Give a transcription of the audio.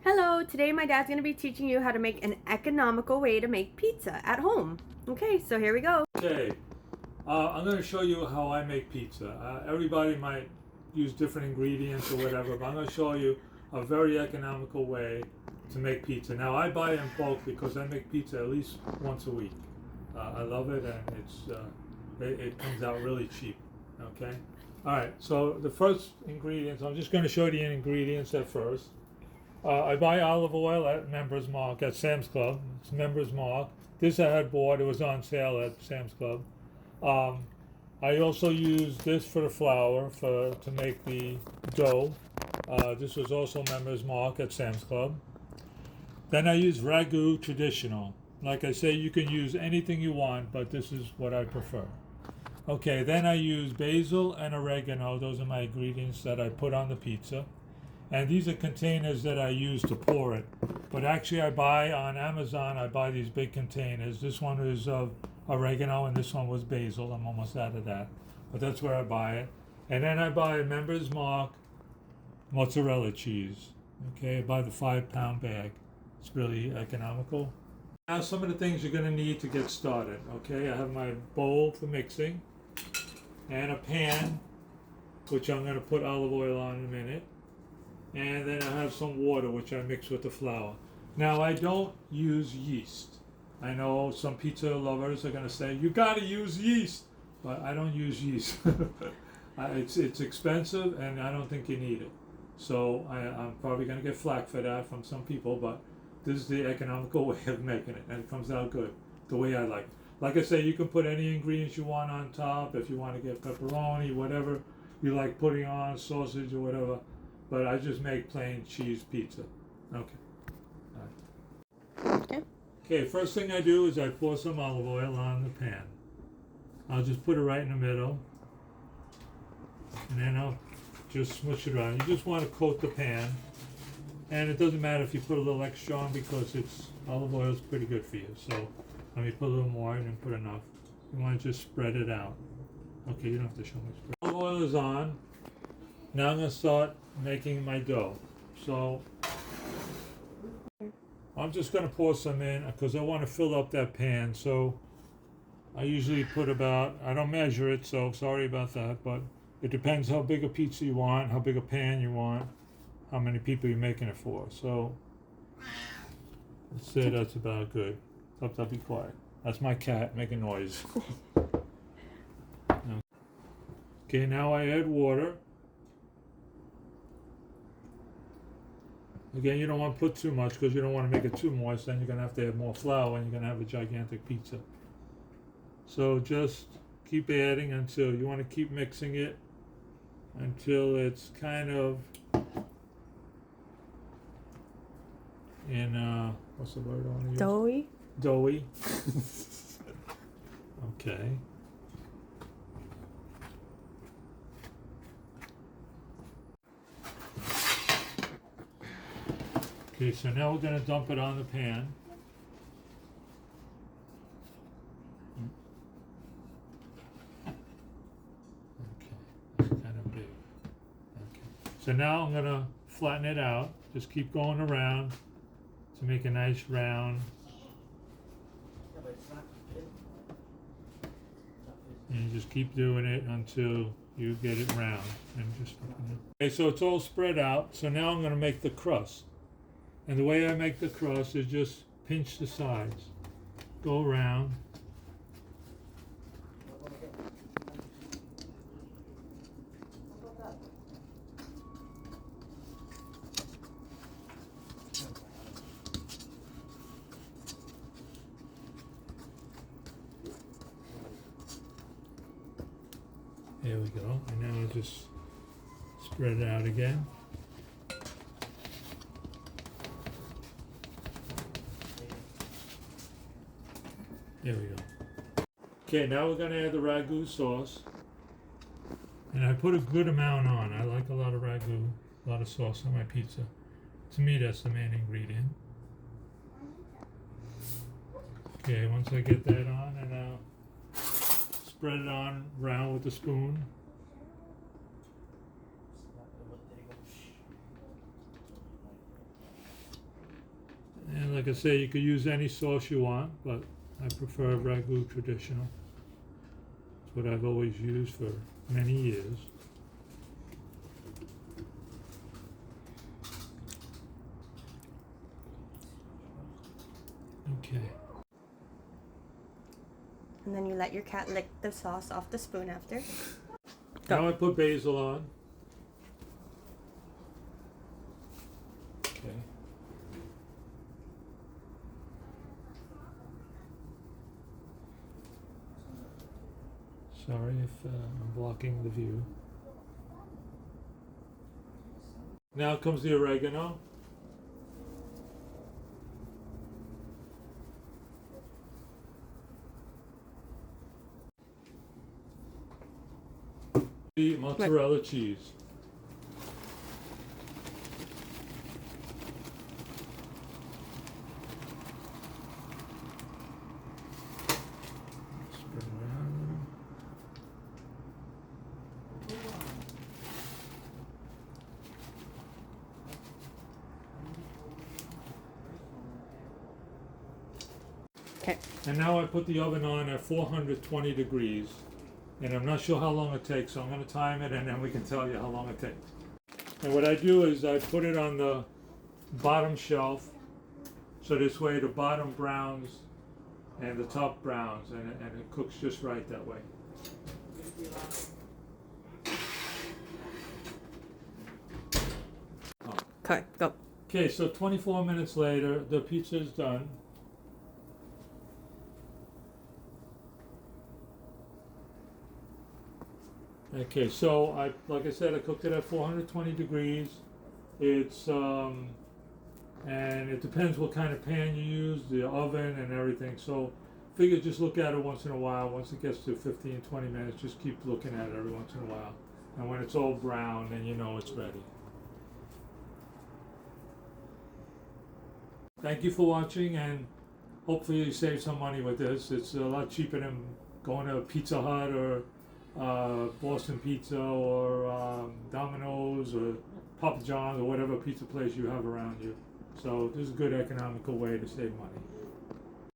Hello, today my dad's going to be teaching you how to make an economical way to make pizza at home. Okay, so here we go. Okay, I'm going to show you how I make pizza. Everybody might use different ingredients or whatever, but I'm going to show you a very economical way to make pizza. Now, I buy in bulk because I make pizza at least once a week. I love it, and it comes out really cheap. Okay, all right. So the first ingredients, I'm just going to show you the ingredients at first. I buy olive oil at Members Mark at Sam's Club. It's Members Mark. This I had bought. It was on sale at Sam's Club. I also use this for the flour to make the dough. This was also Members Mark at Sam's Club. Then I use ragu traditional. Like I say, you can use anything you want, but this is what I prefer. Okay, then I use basil and oregano. Those are my ingredients that I put on the pizza. And these are containers that I use to pour it. But actually I buy on Amazon, I buy these big containers. This one is oregano and this one was basil. I'm almost out of that. But that's where I buy it. And then I buy Members Mark mozzarella cheese. Okay, I buy the 5-pound bag. It's really economical. Now some of the things you're going to need to get started. Okay, I have my bowl for mixing and a pan, which I'm going to put olive oil on in a minute. And then I have some water, which I mix with the flour. Now, I don't use yeast. I know some pizza lovers are going to say, you got to use yeast. But I don't use yeast. It's expensive, and I don't think you need it. So I'm probably going to get flack for that from some people, but this is the economical way of making it, and it comes out good, the way I like it. Like I say, you can put any ingredients you want on top. If you want to get pepperoni, whatever you like putting on, sausage or whatever. But I just make plain cheese pizza. Okay. All right. Okay, first thing I do is I pour some olive oil on the pan. I'll just put it right in the middle. And then I'll just smush it around. You just want to coat the pan. And it doesn't matter if you put a little extra on because olive oil is pretty good for you. So let me put a little more and then put enough. You want to just spread it out. Okay, you don't have to show me spread. Olive oil is on. Now I'm going to start making my dough. So I'm just going to pour some in because I want to fill up that pan. So I usually put I don't measure it, so sorry about that, but it depends how big a pizza you want, how big a pan you want, how many people you're making it for. So let's say that's about good. I'll be quiet. That's my cat making noise. Okay, now I add water. Again, you don't want to put too much because you don't want to make it too moist. Then you're going to have to add more flour and you're going to have a gigantic pizza. So just keep adding until you want to keep mixing it until it's kind of in, what's the word I want to use? Doughy? Doughy. Okay. Okay, so now we're going to dump it on the pan. Okay, that's kind of big. Okay, so now I'm going to flatten it out. Just keep going around to make a nice round. And you just keep doing it until you get it round. Okay, so it's all spread out. So now I'm going to make the crust. And the way I make the crust is just pinch the sides, go around. There we go. And now I'll just spread it out again. There we go. Okay, now we're going to add the ragu sauce. And I put a good amount on. I like a lot of ragu, a lot of sauce on my pizza. To me, that's the main ingredient. Okay, once I get that on, and I'll spread it on around with the spoon. Like I say, you could use any sauce you want, but I prefer ragu traditional. It's what I've always used for many years. Okay. And then you let your cat lick the sauce off the spoon after. Now I put basil on. Okay. Sorry if I'm blocking the view. Now comes the oregano. The mozzarella cheese. Spread around. Okay. And now I put the oven on at 420 degrees. And I'm not sure how long it takes, so I'm going to time it and then we can tell you how long it takes. And what I do is I put it on the bottom shelf, so this way the bottom browns and the top browns, and it cooks just right that way. Okay, go. Okay, so 24 minutes later, the pizza is done. Okay, so like I said, I cooked it at 420 degrees. It's and it depends what kind of pan you use, the oven and everything. So figure just look at it once in a while. Once it gets to 15, 20 minutes, just keep looking at it every once in a while. And when it's all brown, then you know it's ready. Thank you for watching, and hopefully you save some money with this. It's a lot cheaper than going to Pizza Hut or Boston Pizza or Domino's or Papa John's or whatever pizza place you have around you. So this is a good economical way to save money.